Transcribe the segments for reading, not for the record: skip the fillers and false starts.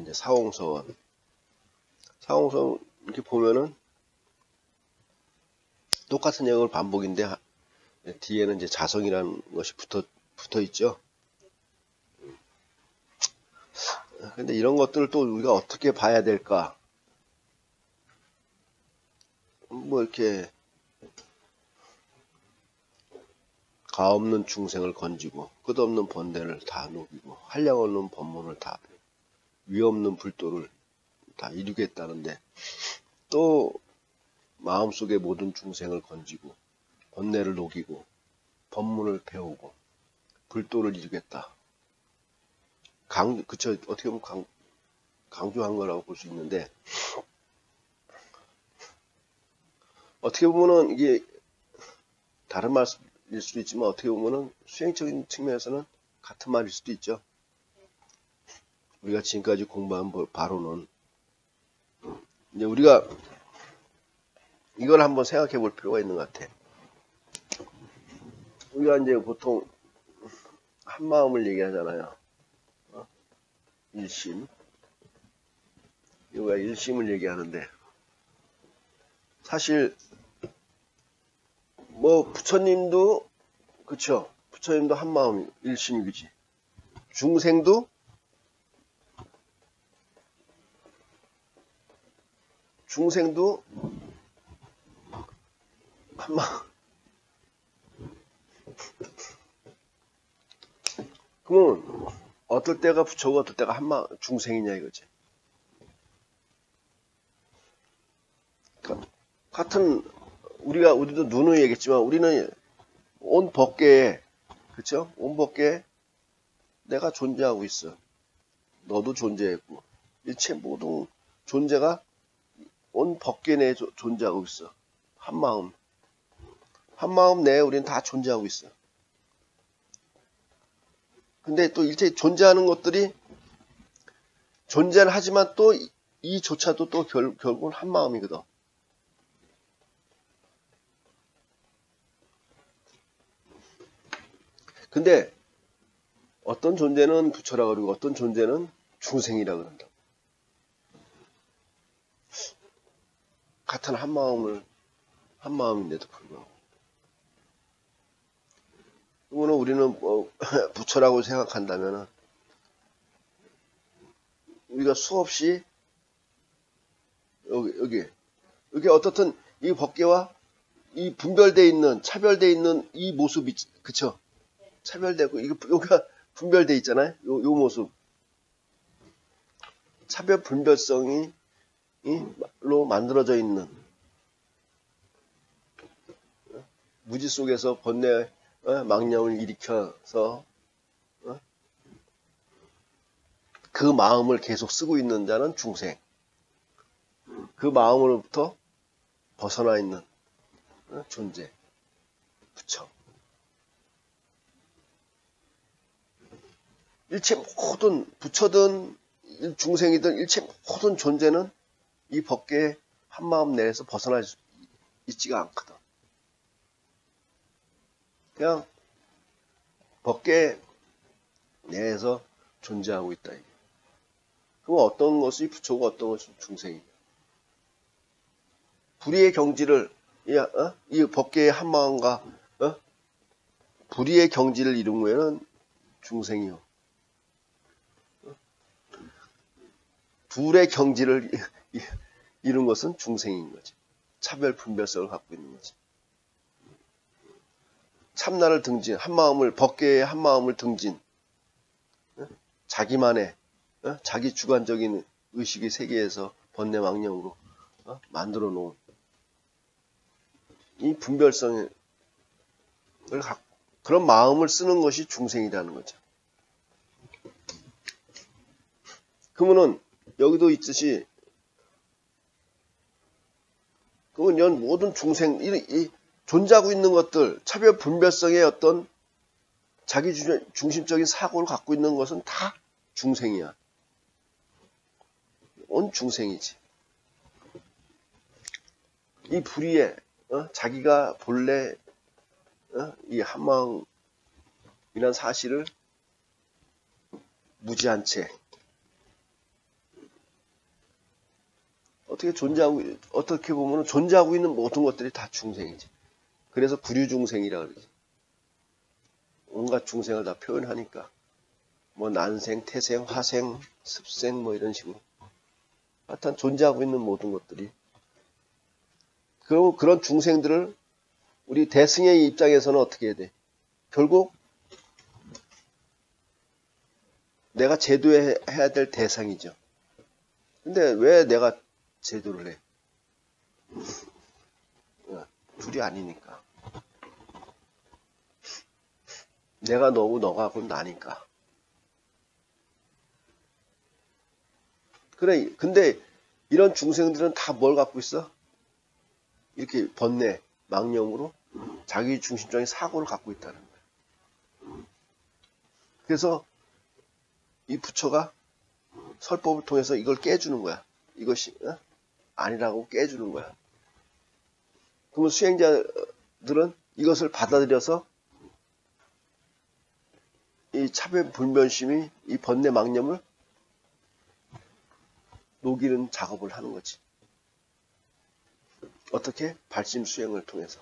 이제 사홍서원. 사홍서원 이렇게 보면은 똑같은 내용을 반복인데 뒤에는 이제 자성이라는 것이 붙어 있죠. 근데 이런 것들을 또 우리가 어떻게 봐야 될까? 뭐 이렇게 가없는 중생을 건지고 끝없는 번뇌를 다 녹이고 한량없는 법문을 다 위없는 불도를 다 이루겠다는데 또 마음속의 모든 중생을 건지고 번뇌를 녹이고 법문을 배우고 불도를 이루겠다. 그쵸. 어떻게 보면 강조한 거라고 볼 수 있는데 어떻게 보면은 이게 다른 말일 수도 있지만 어떻게 보면은 수행적인 측면에서는 같은 말일 수도 있죠. 우리가 지금까지 공부한 바로는 이제 우리가 이걸 한번 생각해 볼 필요가 있는 것 같아. 우리가 이제 보통 한 마음을 얘기하잖아요. 일심. 우리가 일심을 얘기하는데 사실 뭐 부처님도 그쵸. 부처님도 한 마음 일심이지. 중생도 한 마음. 그러면 어떨 때가 부처고 어떨 때가 한 마음 중생이냐 이거지. 같은 우리도 누누이 얘기했지만 우리는 온 법계에 그쵸? 온 법계에 내가 존재하고 있어. 너도 존재했고 일체 모든 존재가 온 법계 내에 존재하고 있어. 한 마음 내에 우리는 다 존재하고 있어. 근데 또 일체 존재하는 것들이 존재를 하지만 또 이조차도 또 결국은 한 마음이거든. 근데 어떤 존재는 부처라고 그러고 어떤 존재는 중생이라고 그런다. 같은 한 마음인데도 불구하고. 이거는 우리는 부처라고 생각한다면은 우리가 수없이 여기 어떻든 이 법계와 이 분별되어 있는 차별되어 있는 이 모습이 그쵸? 차별되고 여기가 분별되어 있잖아요. 요 모습 차별 분별성이 로 만들어져 있는 무지 속에서 번뇌 망념을 일으켜서 그 마음을 계속 쓰고 있는 자는 중생. 그 마음으로부터 벗어나 있는 존재, 부처. 일체 모든 부처든 중생이든 일체 모든 존재는 이 법계의 한마음 내에서 벗어날 수 있지가 않거든. 그냥 법계 내에서 존재하고 있다. 그럼 어떤 것이 부처고 어떤 것이 중생이냐. 불의의 경지를 이 법계의 한마음과 불의의 경지를 이룬 후에는 중생이요. 둘의 경지를 이룬 것은 중생인 거지. 차별 분별성을 갖고 있는 거지. 참나를 등진, 한마음을 법계의 한마음을 등진, 자기만의 자기 주관적인 의식의 세계에서 번뇌 망념으로 만들어 놓은 이 분별성을 갖고 그런 마음을 쓰는 것이 중생이라는 거죠. 그러면은 여기도 있듯이 그건 모든 중생 이 존재하고 있는 것들 차별 분별성의 어떤 자기 중심적인 사고를 갖고 있는 것은 다 중생이야. 온 중생이지. 이 불의에 자기가 본래 이 한마음이란 사실을 무지한 채 어떻게 보면 존재하고 있는 모든 것들이 다 중생이지. 그래서 부류중생이라 그러지. 온갖 중생을 다 표현하니까. 뭐 난생, 태생, 화생, 습생 뭐 이런 식으로. 하여튼 존재하고 있는 모든 것들이. 그럼 그런 중생들을 우리 대승의 입장에서는 어떻게 해야 돼? 결국 내가 제도해야 될 대상이죠. 근데 왜 내가 제도를 해? 둘이 아니니까. 내가 너고 너가 곧 나니까. 그래, 근데 이런 중생들은 다 뭘 갖고 있어? 이렇게 번뇌, 망념으로 자기 중심적인 사고를 갖고 있다는 거야. 그래서 이 부처가 설법을 통해서 이걸 깨주는 거야. 이것이 아니라고 깨주는 거야. 그러면 수행자들은 이것을 받아들여서 이 차별 불면심이 이 번뇌 망념을 녹이는 작업을 하는 거지. 어떻게? 발심 수행을 통해서.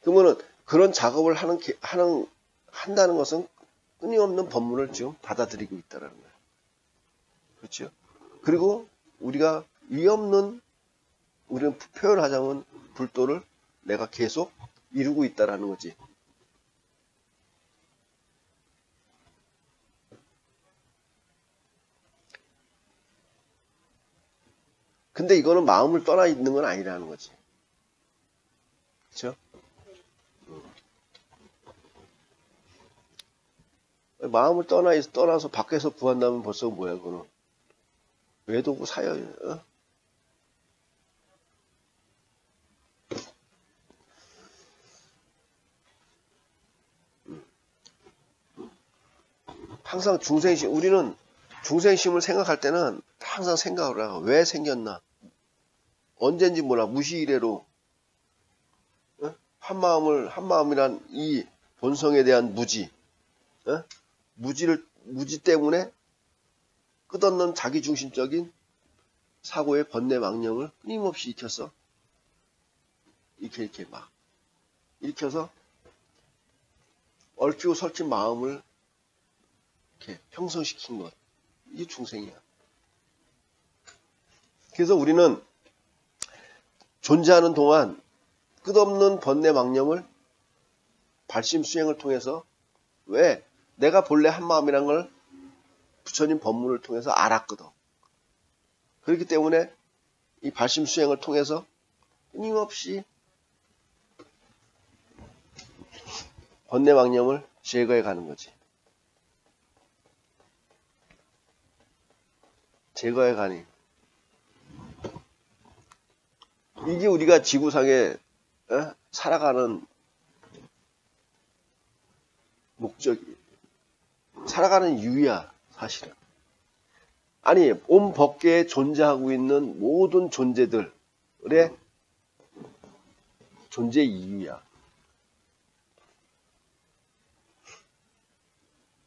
그러면은 그런 작업을 한다는 것은 끊임없는 법문을 지금 받아들이고 있다는 거예요. 그렇죠? 그리고 우리가 우리는 표현하자면 불도를 내가 계속 이루고 있다라는 거지. 근데 이거는 마음을 떠나 있는 건 아니라는 거지. 그렇죠? 마음을 떠나서 밖에서 구한다면 벌써 뭐야, 그거는. 외도고 사여, 항상 우리는 중생심을 생각할 때는 항상 생각을 하고, 왜 생겼나? 언젠지 몰라, 무시이래로, 한마음이란 이 본성에 대한 무지, 무지 때문에 끝없는 자기중심적인 사고의 번뇌 망령을 끊임없이 익혀서 이렇게 막 일으켜서 얽히고 설킨 마음을 이렇게 형성시킨 것. 이게 중생이야. 그래서 우리는 존재하는 동안 끝없는 번뇌 망념을 발심 수행을 통해서 왜 내가 본래 한마음이란 걸 부처님 법문을 통해서 알았거든. 그렇기 때문에 이 발심 수행을 통해서 끊임없이 번뇌 망념을 제거해 가는 거지. 제거해 가니. 이게 우리가 지구상에 살아가는 목적이, 살아가는 이유야, 사실은. 아니, 온 법계에 존재하고 있는 모든 존재들의 존재 이유야.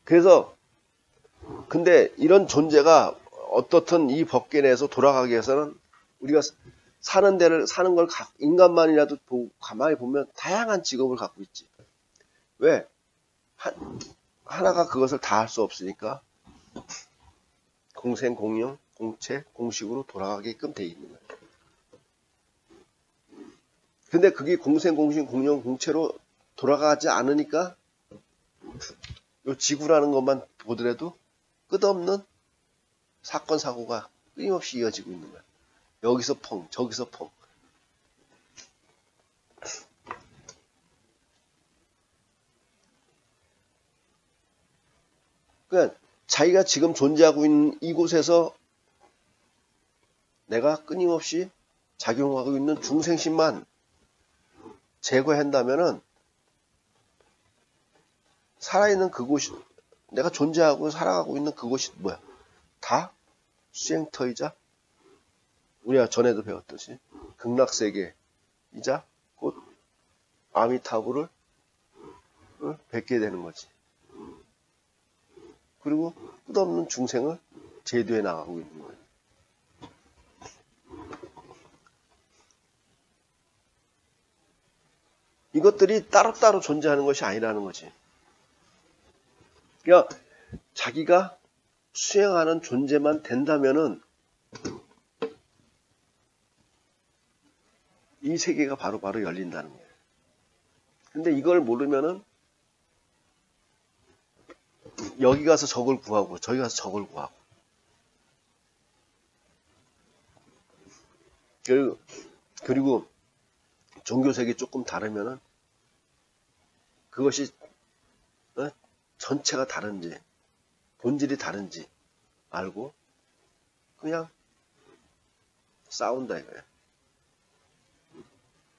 그래서 근데 이런 존재가 어떻든 이 법계 내에서 돌아가기 위해서는 우리가 사는 걸 인간만이라도 가만히 보면 다양한 직업을 갖고 있지. 왜? 하나가 그것을 다 할 수 없으니까 공생, 공용, 공체, 공식으로 돌아가게끔 돼 있는 거예요. 근데 그게 공생, 공식, 공용, 공체로 돌아가지 않으니까 이 지구라는 것만 보더라도 끝없는 사건, 사고가 끊임없이 이어지고 있는 거야. 여기서 펑, 저기서 펑. 그러니까 자기가 지금 존재하고 있는 이곳에서 내가 끊임없이 작용하고 있는 중생심만 제거한다면은 살아있는 그곳이, 내가 존재하고 살아가고 있는 그곳이 뭐야? 다 수행터이자 우리가 전에도 배웠듯이 극락세계이자 곧 아미타불을 뵙게 되는 거지. 그리고 끝없는 중생을 제도해 나가고 있는 거예요. 이것들이 따로따로 존재하는 것이 아니라는 거지. 그러니까 자기가 수행하는 존재만 된다면은 이 세계가 바로 열린다는 거예요. 근데 이걸 모르면은 여기 가서 저걸 구하고 저기 가서 저걸 구하고 그리고 종교색이 조금 다르면은 그것이 전체가 다른지 본질이 다른지 알고 그냥 싸운다 이거야.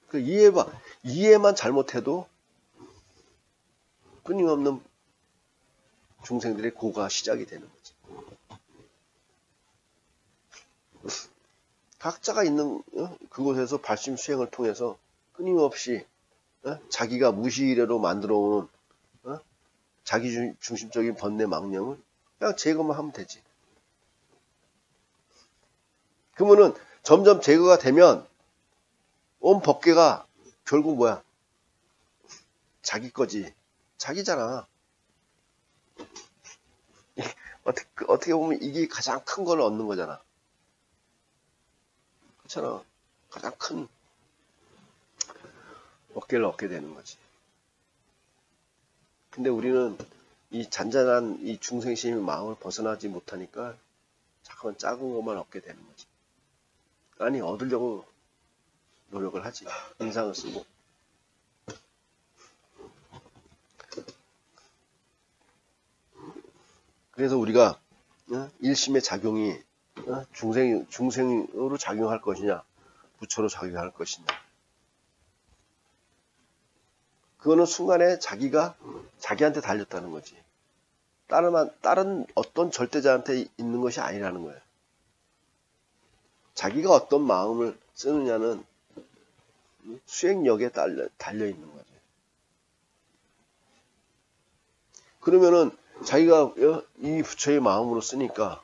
그 이해만 잘못해도 끊임없는 중생들의 고가 시작이 되는 거지. 각자가 있는 그곳에서 발심 수행을 통해서 끊임없이 자기가 무시의례로 만들어온 자기 중심적인 번뇌 망념을 그냥 제거만 하면 되지. 그러면은 점점 제거가 되면 온 법계가 결국 뭐야? 자기 거지. 자기잖아. 어떻게 보면 이게 가장 큰 걸 얻는 거잖아. 그렇잖아. 가장 큰 법계를 얻게 되는 거지. 근데 우리는 이 잔잔한 이 중생심의 마음을 벗어나지 못하니까 자꾸만 작은 것만 얻게 되는 거지. 아니 얻으려고 노력을 하지. 인상을 쓰고. 그래서 우리가 일심의 작용이 중생으로 작용할 것이냐 부처로 작용할 것이냐 그거는 순간에 자기가 자기한테 달렸다는 거지. 다른 어떤 절대자한테 있는 것이 아니라는 거예요. 자기가 어떤 마음을 쓰느냐는 수행력에 달려 있는 거죠. 그러면은 자기가 이 부처의 마음으로 쓰니까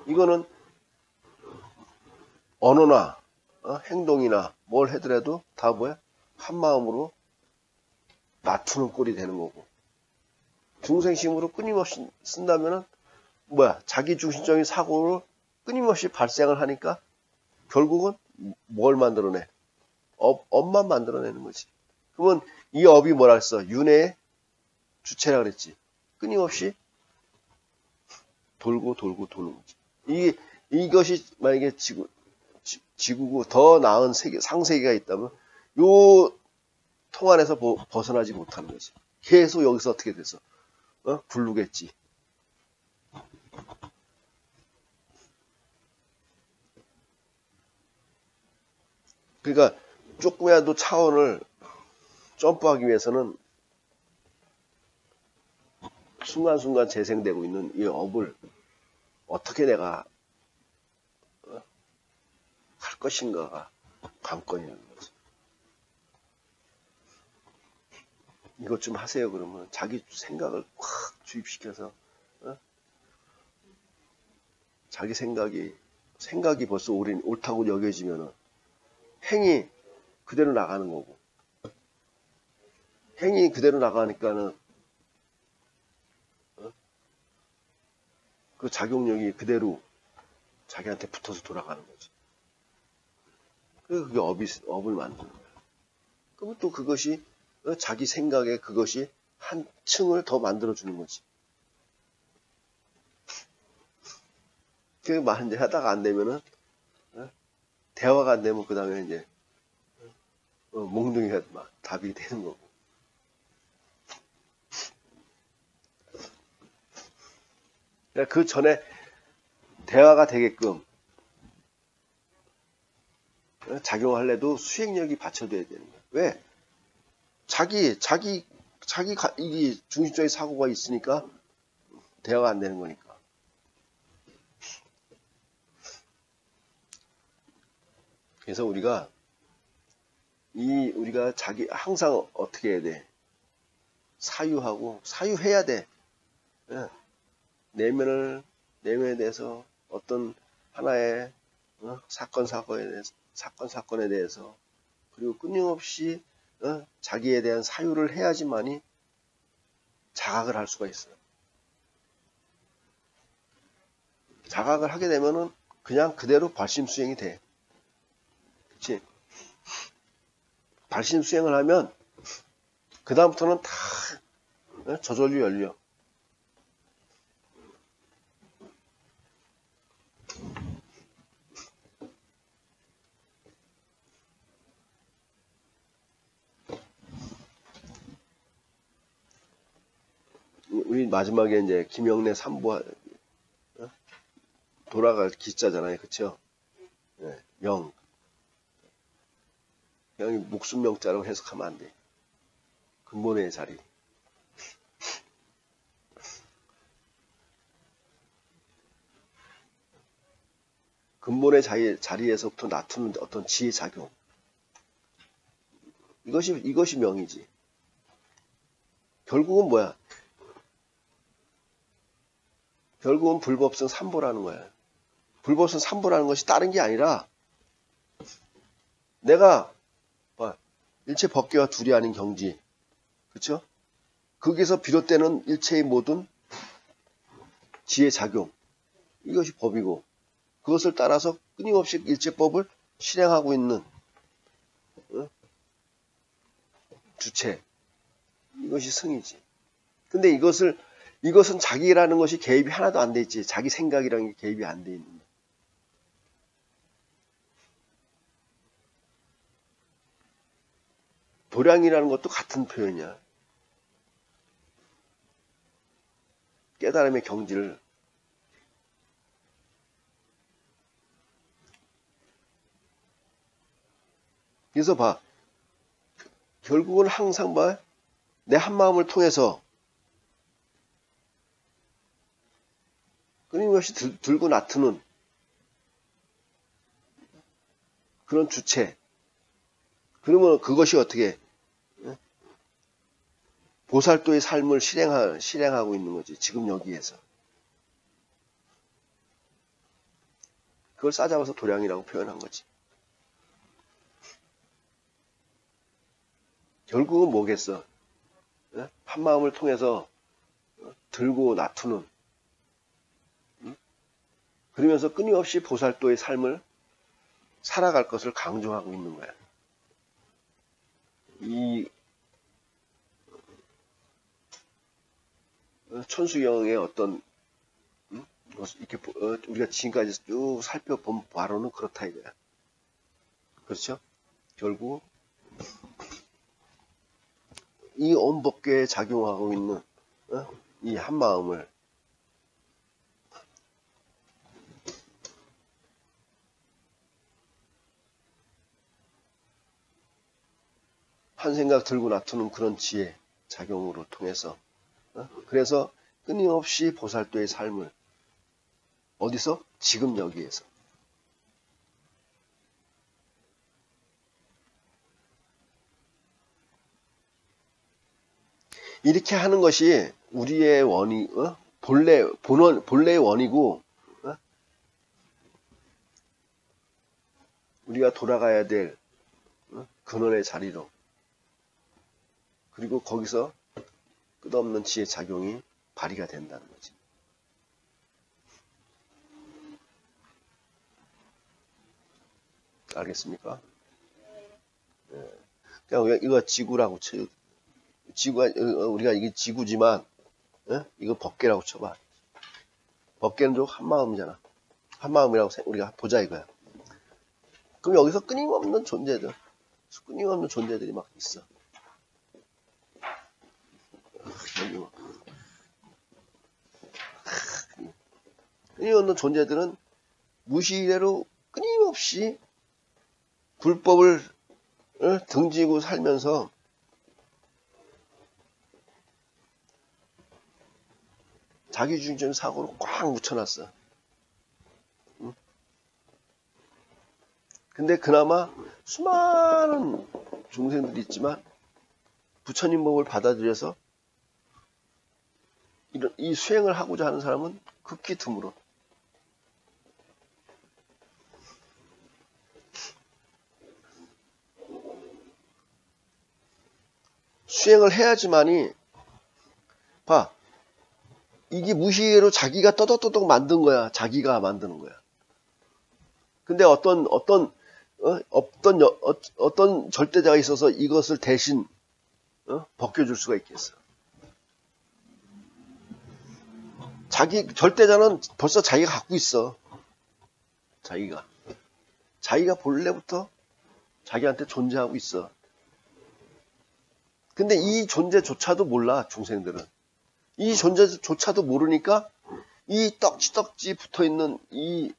이거는 언어나 행동이나 뭘 해더라도 다 뭐야? 한 마음으로 낮추는 꼴이 되는 거고 중생심으로 끊임없이 쓴다면은 뭐야? 자기 중심적인 사고를 끊임없이 발생을 하니까 결국은 뭘 만들어내? 업만 만들어내는 거지. 그러면 이 업이 뭐라 했어? 윤회의 주체라 그랬지. 끊임없이 돌고 도는 거지. 이것이 만약에 지구고 더 나은 세계, 상세계가 있다면 요 통 안에서 벗어나지 못하는 거지. 계속 여기서 어떻게 돼서 굴르겠지. 그러니까 조금이라도 차원을 점프하기 위해서는 순간순간 재생되고 있는 이 업을 어떻게 내가 할 것인가가 관건이라는 거지. 이것 좀 하세요 그러면 자기 생각을 확 주입시켜서 자기 생각이 벌써 옳다고 여겨지면은 행이 그대로 나가는 거고 행이 그대로 나가니까는 그 작용력이 그대로 자기한테 붙어서 돌아가는 거지. 그게 업을 만드는 거야. 그러면 또 그것이 자기 생각에 그것이 한 층을 더 만들어주는 거지. 그 말 이제 하다가 안 되면은 대화가 안 되면 그 다음에 이제 몽둥이가 막 답이 되는 거고. 그러니까 그 전에 대화가 되게끔 작용할래도 수행력이 받쳐줘야 되는 거야. 왜? 이 중심적인 사고가 있으니까 대화가 안 되는 거니까. 그래서 우리가 항상 어떻게 해야 돼? 사유해야 돼. 내면을 내면에 대해서 어떤 하나의 사건에 대해서 그리고 끊임없이 자기에 대한 사유를 해야지만이 자각을 할 수가 있어요. 자각을 하게 되면은 그냥 그대로 발심수행이 돼. 그치? 발심수행을 하면 그 다음부터는 다 저절로 열려. 우리 마지막에 이제 김영래 3부 돌아갈 기자잖아요. 그쵸? 네, 명. 명이 목숨명자라고 해석하면 안 돼. 근본의 자리. 근본의 자리에서부터 나타나는 어떤 지혜작용. 이것이 명이지. 결국은 뭐야? 결국은 불법성 삼보라는 거야. 불법성 삼보라는 것이 다른 게 아니라 내가 일체 법계와 둘이 아닌 경지, 그쵸? 거기서 비롯되는 일체의 모든 지혜작용, 이것이 법이고 그것을 따라서 끊임없이 일체법을 실행하고 있는 주체, 이것이 승이지. 근데 이것은 자기라는 것이 개입이 하나도 안 돼 있지. 자기 생각이라는 게 개입이 안 돼 있는 거야. 도량이라는 것도 같은 표현이야. 깨달음의 경지를. 그래서 봐. 결국은 항상 봐. 내 한마음을 통해서 끊임없이 들고 나트는 그런 주체. 그러면 그것이 어떻게 보살도의 삶을 실행하고 있는 거지. 지금 여기에서. 그걸 싸잡아서 도량이라고 표현한 거지. 결국은 뭐겠어? 한마음을 통해서 들고 나투는, 그러면서 끊임없이 보살도의 삶을 살아갈 것을 강조하고 있는 거야. 이 천수경의 어떤 이렇게 우리가 지금까지 쭉 살펴본 바로는 그렇다 이거야. 그렇죠? 결국 이 온법계에 작용하고 있는 이 한마음을 한 생각 들고 나투는 그런 지혜 작용으로 통해서 그래서 끊임없이 보살도의 삶을 어디서? 지금 여기에서. 이렇게 하는 것이 우리의 본래의 원이고, 우리가 돌아가야 될 근원의 자리로, 그리고 거기서 끝없는 지혜 작용이 발휘가 된다는 거지. 알겠습니까? 네. 그냥 이거 지구라고 쳐요. 우리가 이게 지구지만, 이거 법계라고 쳐봐. 법계는 좀 한마음이잖아. 한마음이라고 우리가 보자 이거야. 그럼 여기서 끊임없는 존재들이 막 있어. 끊임없는 존재들은 무시대로 끊임없이 불법을 등지고 살면서 자기중심 사고로 꽉 묻혀놨어. 근데 그나마 수많은 중생들이 있지만 부처님 법을 받아들여서 이 수행을 하고자 하는 사람은 극히 드물어. 수행을 해야지만이, 봐. 이게 무의식으로 자기가 떠덕떠덕 만든 거야. 자기가 만드는 거야. 근데 어떤 절대자가 있어서 이것을 대신 벗겨줄 수가 있겠어. 절대자는 벌써 자기가 갖고 있어. 자기가 본래부터 자기한테 존재하고 있어. 근데 이 존재조차도 몰라, 중생들은. 이 존재조차도 모르니까 이 떡지떡지 붙어있는 이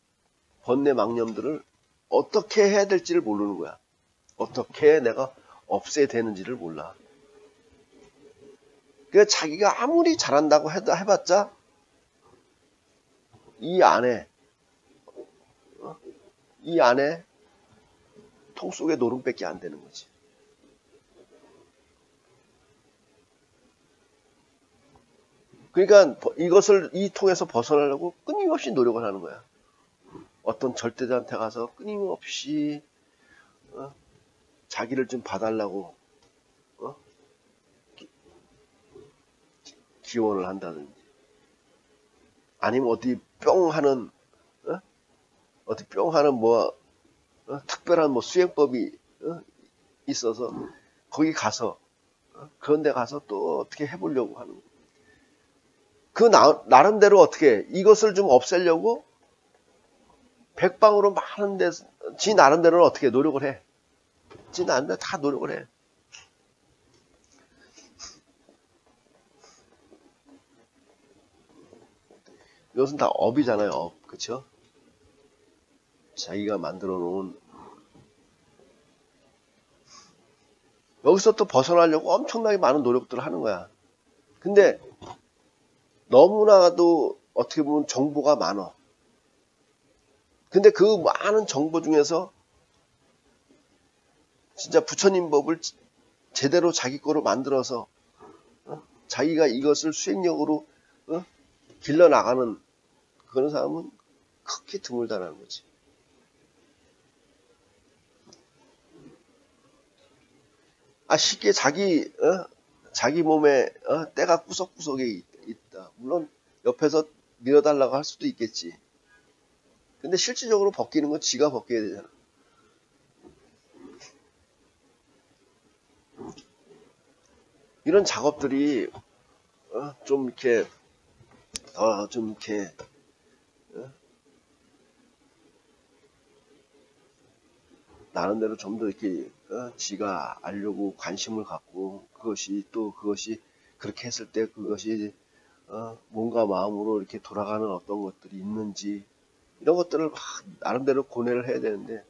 번뇌 망념들을 어떻게 해야 될지를 모르는 거야. 어떻게 내가 없애야 되는지를 몰라. 그래서 자기가 아무리 잘한다고 해봤자 이 안에 통 속에 노름밖에 안 되는 거지. 그러니까 이 통에서 벗어나려고 끊임없이 노력을 하는 거야. 어떤 절대자한테 가서 끊임없이 자기를 좀 봐달라고 기원을 한다든지, 아니면 어디 뿅 하는 특별한 수행법이 있어서 거기 가서 그런 데 가서 또 어떻게 해보려고 하는 거야. 그 나름대로 어떻게 이것을 좀 없애려고 백방으로 많은 데서 지 나름대로는 어떻게 노력을 해. 지 나름대로 다 노력을 해. 이것은 다 업이잖아요. 업. 그쵸? 자기가 만들어 놓은, 여기서 또 벗어나려고 엄청나게 많은 노력들을 하는 거야. 근데 너무나도 어떻게 보면 정보가 많아. 근데 그 많은 정보 중에서 진짜 부처님 법을 제대로 자기 거로 만들어서 자기가 이것을 수행력으로 길러나가는 그런 사람은 극히 드물다라는 거지. 쉽게 자기 몸에 때가 구석구석에 있다. 물론 옆에서 밀어달라고 할 수도 있겠지. 근데 실질적으로 벗기는 건 지가 벗겨야 되잖아. 이런 작업들이 좀 이렇게 나름대로 좀 더 이렇게 지가 알려고 관심을 갖고 그것이 그렇게 했을 때 그것이 몸과 마음으로 이렇게 돌아가는 어떤 것들이 있는지 이런 것들을 막 나름대로 고뇌를 해야 되는데,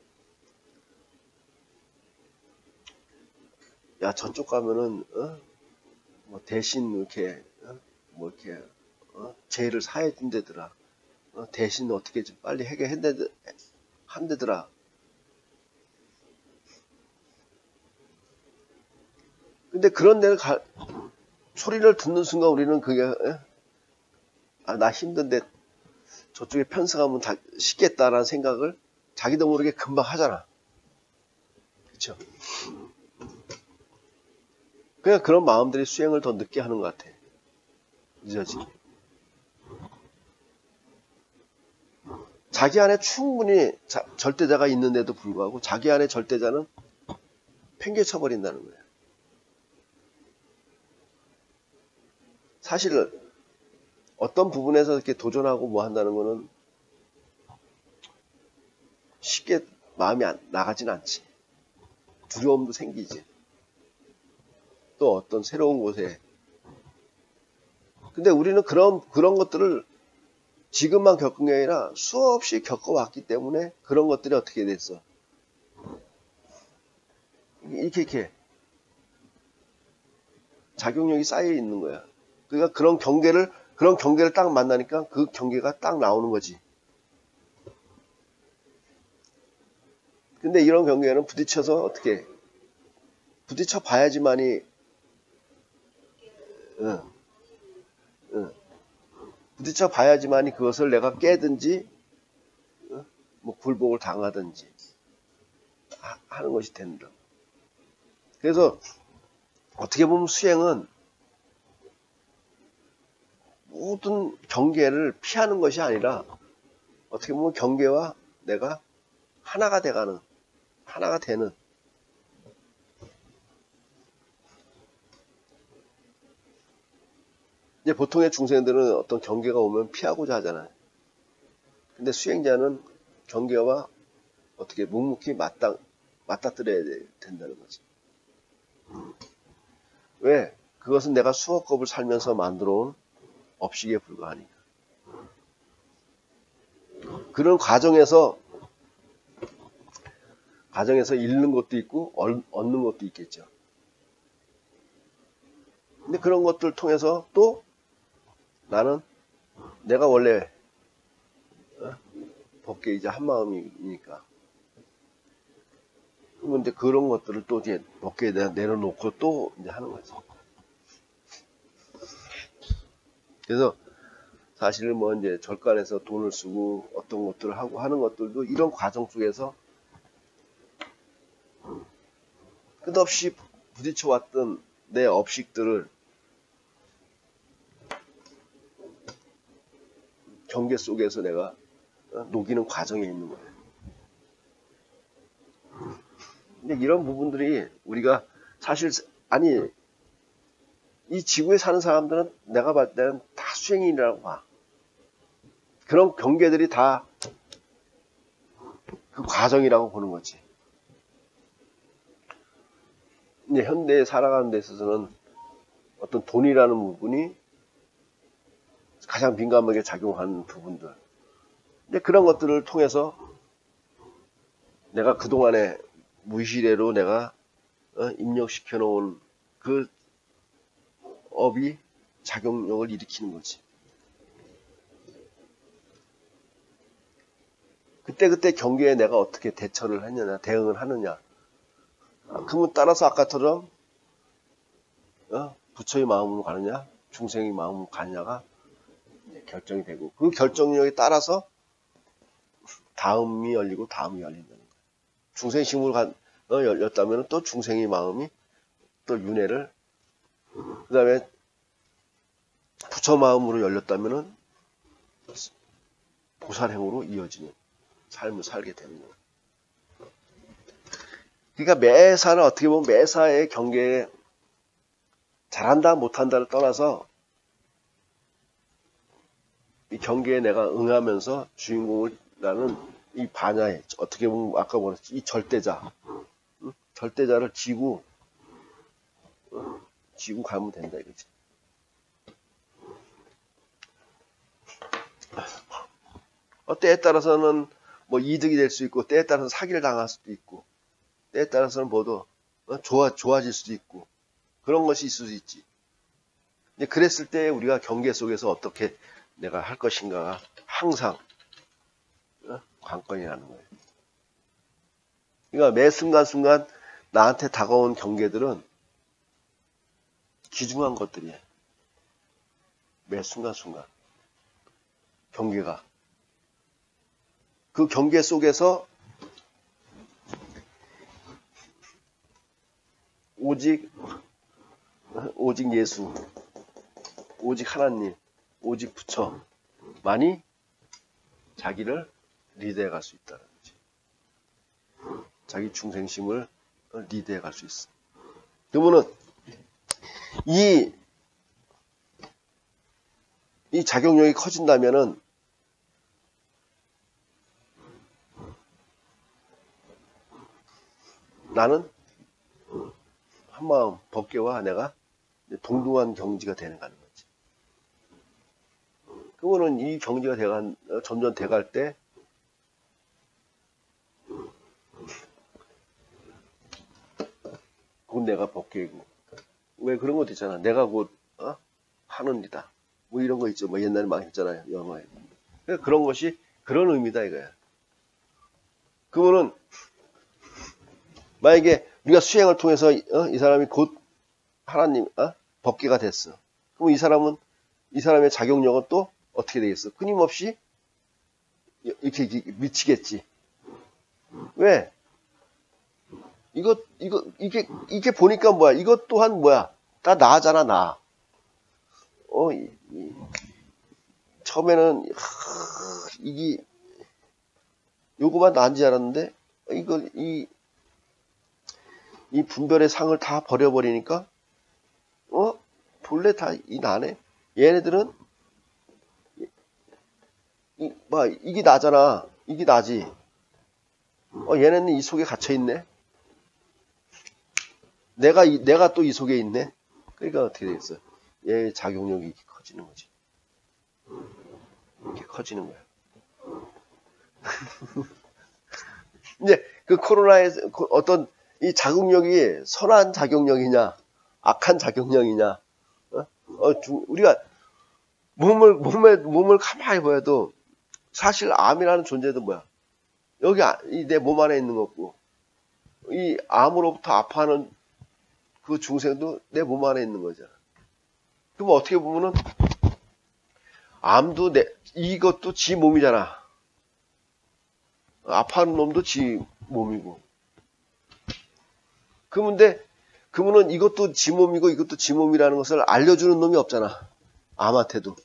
야 저쪽 가면은 뭐 대신 이렇게 죄를 사해 준다더라. 대신 어떻게 좀 빨리 한다더라. 근데 그런 데를 소리를 듣는 순간 우리는 그게 나 힘든데 저쪽에 편성하면 다 쉽겠다라는 생각을 자기도 모르게 금방 하잖아. 그쵸? 그냥 그런 마음들이 수행을 더 늦게 하는 것 같아. 늦어지. 자기 안에 충분히 절대자가 있는데도 불구하고 자기 안에 절대자는 팽개쳐버린다는 거예요. 사실 어떤 부분에서 이렇게 도전하고 뭐 한다는 거는 쉽게 마음이 나가진 않지. 두려움도 생기지. 또 어떤 새로운 곳에. 근데 우리는 그런 것들을 지금만 겪은 게 아니라 수없이 겪어왔기 때문에 그런 것들이 어떻게 됐어. 이렇게 작용력이 쌓여 있는 거야. 그러니까 그런 경계를 딱 만나니까 그 경계가 딱 나오는 거지. 근데 이런 경계는 부딪혀서 어떻게 부딪혀 봐야지만이 부딪혀 봐야지만이 그것을 내가 깨든지 뭐 굴복을 당하든지 하는 것이 된다. 그래서 어떻게 보면 수행은 모든 경계를 피하는 것이 아니라 어떻게 보면 경계와 내가 하나가 돼가는, 하나가 되는, 이제 보통의 중생들은 어떤 경계가 오면 피하고자 하잖아요. 근데 수행자는 경계와 어떻게 묵묵히 맞닥뜨려야 된다는 거지. 왜? 그것은 내가 수억겁을 살면서 만들어 온 업식에 불과하니까. 그런 과정에서 잃는 것도 있고 얻는 것도 있겠죠. 근데 그런 것들을 통해서 또 나는 내가 원래 법계이자 한마음이니까. 그런데 그런 것들을 또 이제 법계에 내려놓고 또 이제 하는 거죠. 그래서 사실은 뭐 이제 절간에서 돈을 쓰고 어떤 것들을 하고 하는 것들도 이런 과정 속에서 끝없이 부딪혀왔던 내 업식들을 경계 속에서 내가 녹이는 과정에 있는 거예요. 근데 이런 부분들이 우리가 사실 아니 이 지구에 사는 사람들은 내가 봤을 때는 다 수행인이라고 봐. 그런 경계들이 다 그 과정이라고 보는 거지. 이제 현대에 살아가는 데 있어서는 어떤 돈이라는 부분이 가장 민감하게 작용하는 부분들. 근데 그런 것들을 통해서 내가 그동안에 무의식대로 내가 입력시켜 놓은 그 업이 작용력을 일으키는 거지. 그때 경계에 내가 어떻게 대처를 하느냐, 대응을 하느냐. 그러면 따라서 아까처럼 부처의 마음으로 가느냐, 중생의 마음으로 가느냐가 결정이 되고, 그 결정력에 따라서 다음이 열리고 다음이 열린다는 거예요. 중생심으로 열렸다면 또 중생의 마음이 또 윤회를, 그 다음에 부처 마음으로 열렸다면 보살행으로 이어지는 삶을 살게 되는 거예요. 그러니까 매사는 어떻게 보면 매사의 경계에 잘한다 못한다를 떠나서 이 경계에 내가 응하면서 주인공을 나는 이 반야에 어떻게 보면 아까 말했지 이 절대자를 지고 가면 된다 이거지. 때에 따라서는 뭐 이득이 될 수 있고 때에 따라서 사기를 당할 수도 있고 때에 따라서는 모두 좋아질 수도 있고 그런 것이 있을 수 있지. 근데 그랬을 때 우리가 경계 속에서 어떻게 내가 할 것인가가 항상 관건이라는 거예요. 그러니까 매 순간순간 나한테 다가온 경계들은 귀중한 것들이에요. 매 순간순간 경계가 그 경계 속에서 오직 예수, 오직 하나님, 오직 부처만이 자기를 리드해 갈 수 있다는 거지. 자기 중생심을 리드해 갈 수 있어. 그러면은 이 작용력이 커진다면은 나는 한마음 법계와 내가 동등한 경지가 되는 거지. 그거는 이 경지가 점점 돼갈 때 그건 내가 법계이고 왜 그런 것도 있잖아. 내가 곧 하느니라. 뭐 이런 거 있죠. 뭐 옛날에 많이 했잖아요. 영화에. 그러니까 그런 것이 그런 의미다 이거야. 그거는 만약에 우리가 수행을 통해서 이 사람이 곧 하나님 법계가 됐어. 그럼 이 사람의 작용력은 또 어떻게 되겠어? 끊임없이 이렇게 미치겠지. 왜? 이게 보니까 뭐야? 이것 또한 뭐야? 다 나잖아, 나. 처음에는, 이게, 요거만 나은 줄 알았는데, 이 분별의 상을 다 버려버리니까, 본래 다 이 나네? 얘네들은, 이게 나잖아. 이게 나지. 얘네는 이 속에 갇혀있네? 내가 또 이 속에 있네? 그러니까 어떻게 되겠어? 얘의 작용력이 이렇게 커지는 거지. 이렇게 커지는 거야. 이제 그 코로나의 어떤 이 자극력이 선한 자극력이냐, 악한 자극력이냐, 우리가 몸을 가만히 봐도 사실 암이라는 존재도 뭐야? 여기 내 몸 안에 있는 거고, 이 암으로부터 아파하는 그 중생도 내 몸 안에 있는 거잖아. 그럼 어떻게 보면은 암도 이것도 지 몸이잖아. 아파하는 놈도 지 몸이고. 그러면은 이것도 지 몸이고 이것도 지 몸이라는 것을 알려주는 놈이 없잖아. 암한테도.